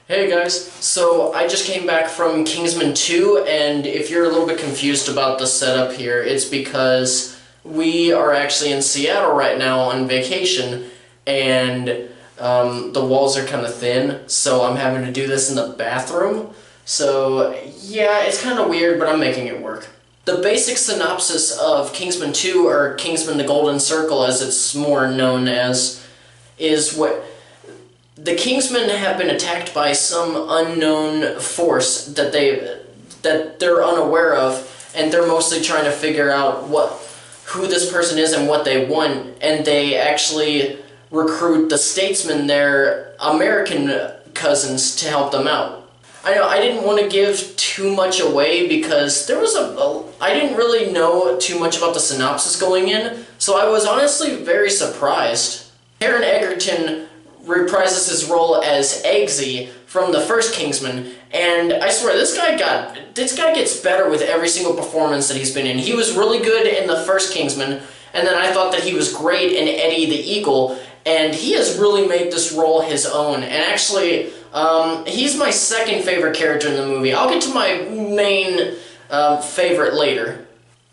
Hey guys, so I just came back from Kingsman 2, and if you're a little bit confused about the setup here, it's because we are actually in Seattle right now on vacation, and the walls are kind of thin, so I'm having to do this in the bathroom. So yeah, it's kind of weird, but I'm making it work. The basic synopsis of Kingsman 2, or Kingsman the Golden Circle as it's more known as, is what the Kingsmen have been attacked by some unknown force that they're unaware of, and they're mostly trying to figure out who this person is and what they want, and they actually recruit the statesmen, their American cousins, to help them out. I know I didn't want to give too much away because there was I didn't really know too much about the synopsis going in, so I was honestly very surprised. Taron Egerton reprises his role as Eggsy from the first Kingsman, and I swear this guy gets better with every single performance that he's been in. He was really good in the first Kingsman, and then I thought that he was great in Eddie the Eagle, and he has really made this role his own. And actually, he's my second favorite character in the movie. I'll get to my main favorite later.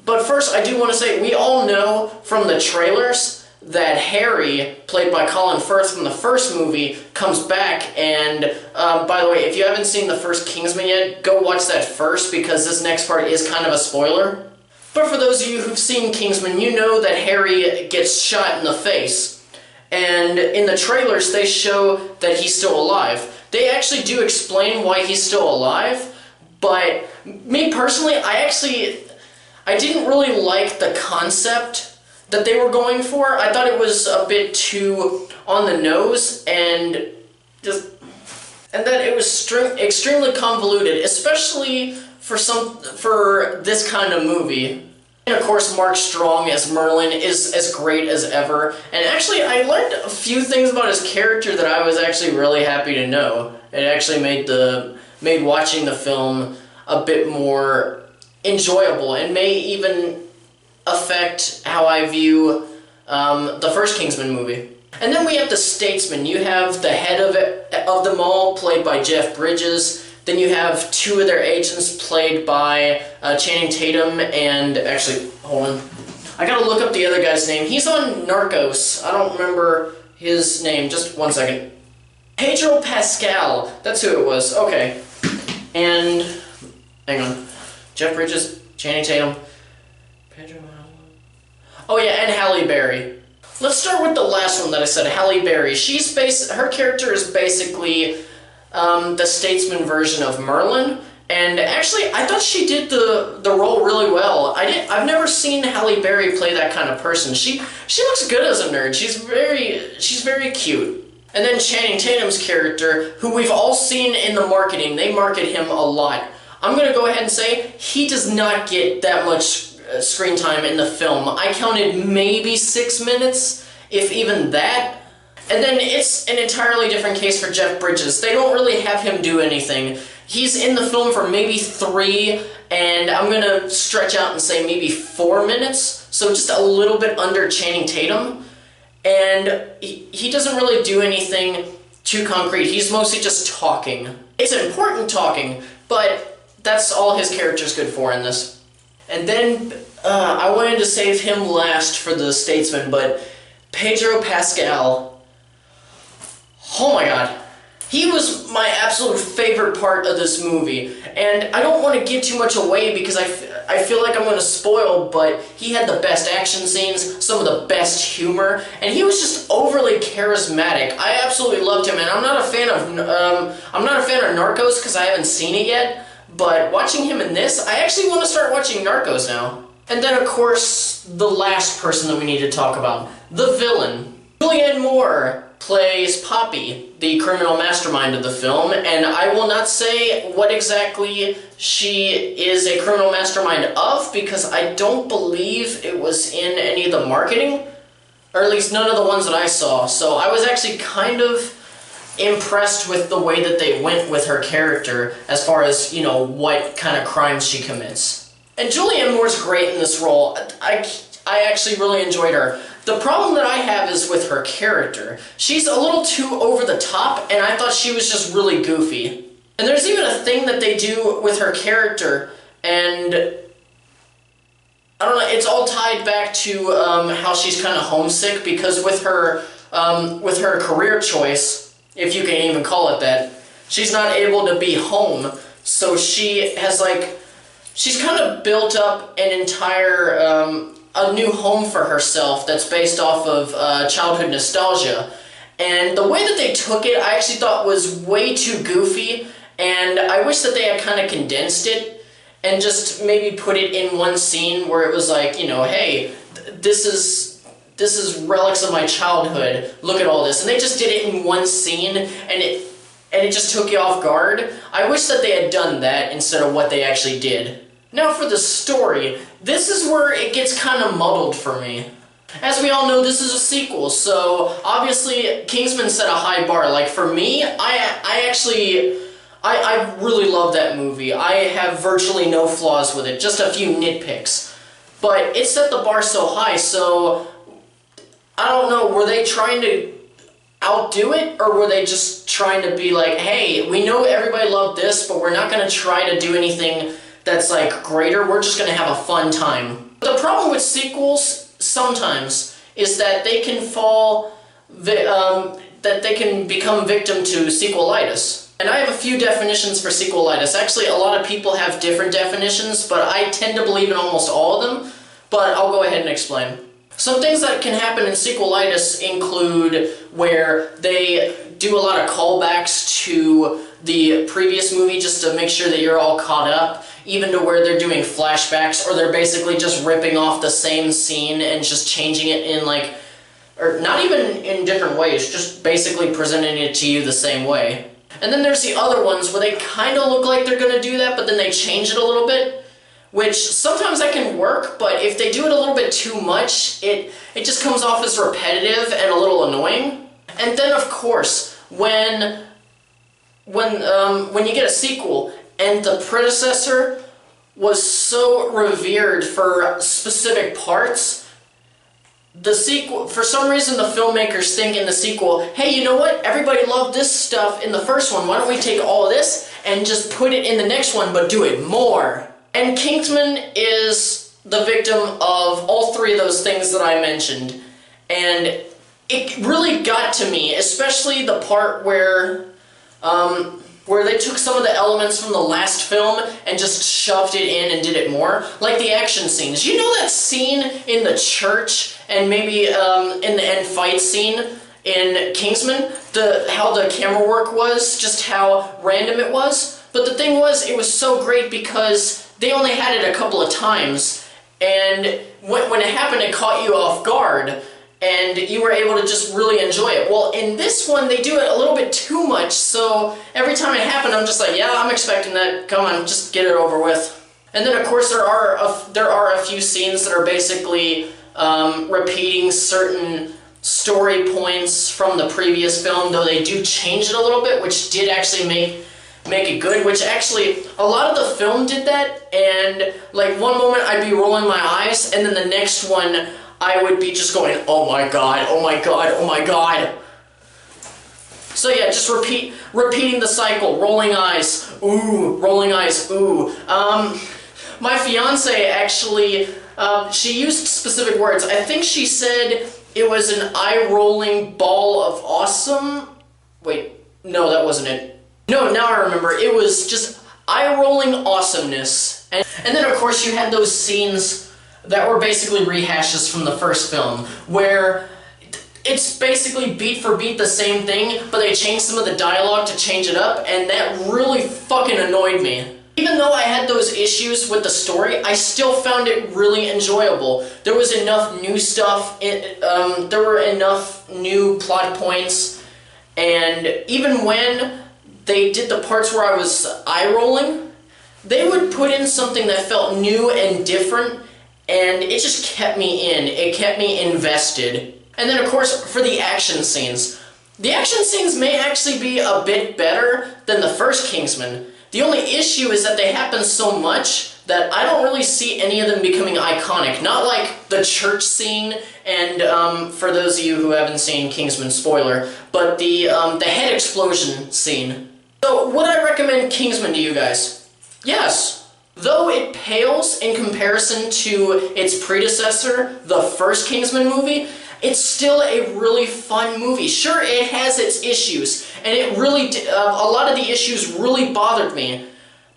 But first, I do want to say, we all know from the trailers that Harry, played by Colin Firth from the first movie, comes back, and by the way, if you haven't seen the first Kingsman yet, go watch that first, because this next part is kind of a spoiler. But for those of you who've seen Kingsman, you know that Harry gets shot in the face, and in the trailers they show that he's still alive. They actually do explain why he's still alive, but me personally, I didn't really like the concept that they were going for. I thought it was a bit too on the nose, and that it was extremely convoluted, especially for this kind of movie. And of course, Mark Strong as Merlin is as great as ever. And actually, I learned a few things about his character that I was actually really happy to know. It actually made watching the film a bit more enjoyable, and may even affect how I view the first Kingsman movie. And then we have the statesman. You have the head of them all, played by Jeff Bridges. Then you have two of their agents, played by Channing Tatum, and actually, hold on, I gotta look up the other guy's name. He's on Narcos. I don't remember his name. Just one second. Pedro Pascal. That's who it was. Okay. And hang on. Jeff Bridges, Channing Tatum, Pedro. Oh yeah, and Halle Berry. Let's start with the last one that I said, Halle Berry. Her character is basically the statesman version of Merlin, and actually I thought she did the role really well. I've never seen Halle Berry play that kind of person. She looks good as a nerd. She's very cute. And then Channing Tatum's character, who we've all seen in the marketing, they market him a lot. I'm gonna go ahead and say he does not get that much screen time in the film. I counted maybe 6 minutes, if even that. And then it's an entirely different case for Jeff Bridges. They don't really have him do anything. He's in the film for maybe 3, and I'm gonna stretch out and say maybe 4 minutes, so just a little bit under Channing Tatum. And he doesn't really do anything too concrete. He's mostly just talking. It's important talking, but that's all his character's good for in this. And then, I wanted to save him last for the statesman, but Pedro Pascal, oh my god. He was my absolute favorite part of this movie, and I don't want to give too much away because I feel like I'm going to spoil, but he had the best action scenes, some of the best humor, and he was just overly charismatic. I absolutely loved him, and I'm not a fan of Narcos because I haven't seen it yet. But watching him in this, I actually want to start watching Narcos now. And then, of course, the last person that we need to talk about, the villain. Julianne Moore plays Poppy, the criminal mastermind of the film, and I will not say what exactly she is a criminal mastermind of, because I don't believe it was in any of the marketing, or at least none of the ones that I saw. So I was actually kind of impressed with the way that they went with her character as far as, you know, what kind of crimes she commits. And Julianne Moore's great in this role. I actually really enjoyed her. The problem that I have is with her character. She's a little too over the top, and I thought she was just really goofy. And there's even a thing that they do with her character, and I don't know, it's all tied back to how she's kind of homesick, because with her career choice, if you can even call it that, she's not able to be home, so she has she's kind of built up an entire, a new home for herself that's based off of childhood nostalgia. And the way that they took it, I actually thought was way too goofy, and I wish that they had kind of condensed it and just maybe put it in one scene where it was like, you know, hey, this is relics of my childhood, look at all this. And they just did it in one scene, and it just took you off guard. I wish that they had done that instead of what they actually did. Now for the story, this is where it gets kind of muddled for me. As we all know, this is a sequel, so obviously Kingsman set a high bar. Like for me, I really love that movie. I have virtually no flaws with it, just a few nitpicks. But it set the bar so high, so I don't know, were they trying to outdo it, or were they just trying to be like, hey, we know everybody loved this, but we're not going to try to do anything that's like greater, we're just going to have a fun time. The problem with sequels sometimes is that they can become victim to sequelitis. And I have a few definitions for sequelitis. Actually, a lot of people have different definitions, but I tend to believe in almost all of them, but I'll go ahead and explain. Some things that can happen in sequelitis include where they do a lot of callbacks to the previous movie just to make sure that you're all caught up, even to where they're doing flashbacks, or they're basically just ripping off the same scene and just changing it in or not even in different ways, just basically presenting it to you the same way. And then there's the other ones where they kind of look like they're going to do that, but then they change it a little bit, which sometimes that can work, but if they do it a little bit too much, it just comes off as repetitive and a little annoying. And then, of course, when you get a sequel and the predecessor was so revered for specific parts, the sequel, for some reason the filmmakers think in the sequel, hey, you know what, everybody loved this stuff in the first one, why don't we take all of this and just put it in the next one, but do it more? And Kingsman is the victim of all three of those things that I mentioned, and it really got to me, especially the part where they took some of the elements from the last film and just shoved it in and did it more. Like the action scenes. You know that scene in the church and maybe in the end fight scene in Kingsman? How the camera work was, just how random it was? But the thing was, it was so great because they only had it a couple of times, and when it happened, it caught you off guard, and you were able to just really enjoy it. Well, in this one, they do it a little bit too much, so every time it happened, I'm just like, yeah, I'm expecting that. Come on, just get it over with. And then, of course, there are a few scenes that are basically repeating certain story points from the previous film, though they do change it a little bit, which did actually make it good, which actually, a lot of the film did that, and like one moment I'd be rolling my eyes, and then the next one I would be just going, oh my god, oh my god, oh my god. So yeah, just repeating the cycle, rolling eyes, ooh, rolling eyes, ooh. My fiance actually, she used specific words. I think she said it was an eye-rolling ball of awesome. Wait, no, that wasn't it. No, now I remember. It was just eye-rolling awesomeness. And then, of course, you had those scenes that were basically rehashes from the first film, where it's basically beat for beat the same thing, but they changed some of the dialogue to change it up, and that really fucking annoyed me. Even though I had those issues with the story, I still found it really enjoyable. There was enough new stuff, there were enough new plot points, and even when they did the parts where I was eye-rolling, they would put in something that felt new and different, and it just kept me in. It kept me invested. And then, of course, for the action scenes. The action scenes may actually be a bit better than the first Kingsman. The only issue is that they happen so much that I don't really see any of them becoming iconic. Not like the church scene, and for those of you who haven't seen Kingsman, spoiler, but the head explosion scene. So would I recommend Kingsman to you guys? Yes. Though it pales in comparison to its predecessor, the first Kingsman movie, it's still a really fun movie. Sure, it has its issues, and it really, a lot of the issues really bothered me.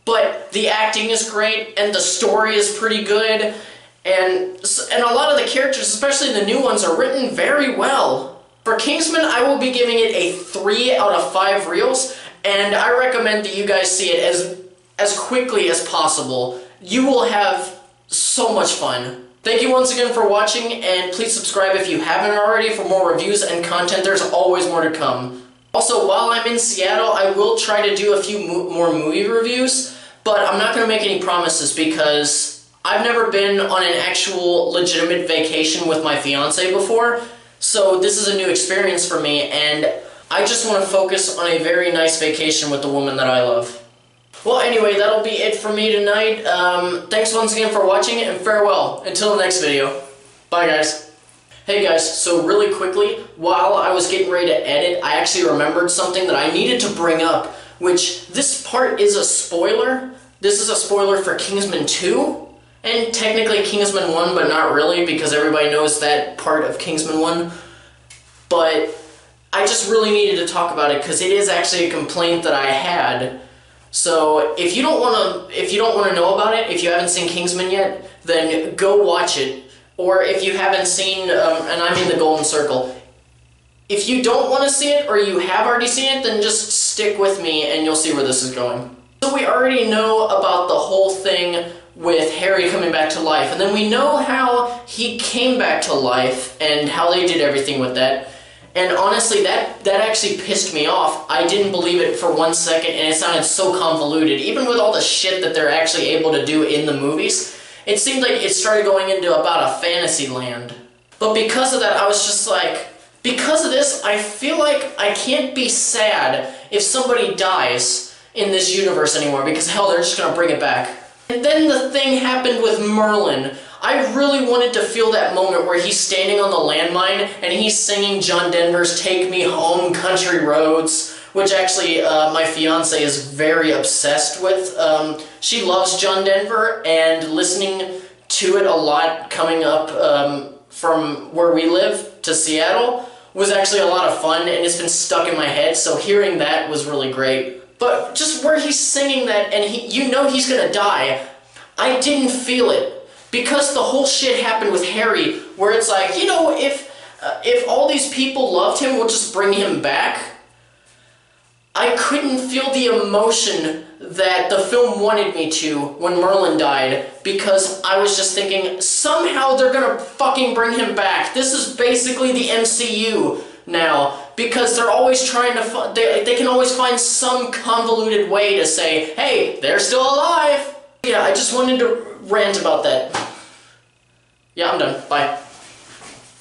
But the acting is great, and the story is pretty good, and a lot of the characters, especially the new ones, are written very well. For Kingsman, I will be giving it a 3 out of 5 reels, and I recommend that you guys see it as quickly as possible. You will have so much fun. Thank you once again for watching, and please subscribe if you haven't already for more reviews and content. There's always more to come. Also, while I'm in Seattle, I will try to do a few more movie reviews, but I'm not going to make any promises because I've never been on an actual legitimate vacation with my fiance before, so this is a new experience for me, and I just want to focus on a very nice vacation with the woman that I love. Well, anyway, that'll be it for me tonight. Thanks once again for watching, and farewell. Until the next video. Bye, guys. Hey, guys, so really quickly, while I was getting ready to edit, I actually remembered something that I needed to bring up, which this part is a spoiler. This is a spoiler for Kingsman 2, and technically Kingsman 1, but not really, because everybody knows that part of Kingsman 1. But I just really needed to talk about it, because it is actually a complaint that I had. So if you don't want to know about it, if you haven't seen Kingsman yet, then go watch it. Or if you haven't seen, and I'm in the Golden Circle, if you don't want to see it or you have already seen it, then just stick with me and you'll see where this is going. So we already know about the whole thing with Harry coming back to life, and then we know how he came back to life and how they did everything with that. And honestly, that actually pissed me off. I didn't believe it for 1 second, and it sounded so convoluted. Even with all the shit that they're actually able to do in the movies, it seemed like it started going into about a fantasy land. But because of that, I was just like, because of this, I feel like I can't be sad if somebody dies in this universe anymore, because hell, they're just gonna bring it back. And then the thing happened with Merlin. I really wanted to feel that moment where he's standing on the landmine and he's singing John Denver's "Take Me Home, Country Roads," which actually my fiance is very obsessed with. She loves John Denver, and listening to it a lot coming up from where we live to Seattle was actually a lot of fun, and it's been stuck in my head, so hearing that was really great. But just where he's singing that and you know he's gonna die, I didn't feel it. Because the whole shit happened with Harry, where it's like, you know, if all these people loved him, we'll just bring him back. I couldn't feel the emotion that the film wanted me to when Merlin died, because I was just thinking, somehow they're gonna fucking bring him back. This is basically the MCU now, because they're always trying to, they can always find some convoluted way to say, hey, they're still alive. Yeah, I just wanted to rant about that. Yeah, I'm done. Bye.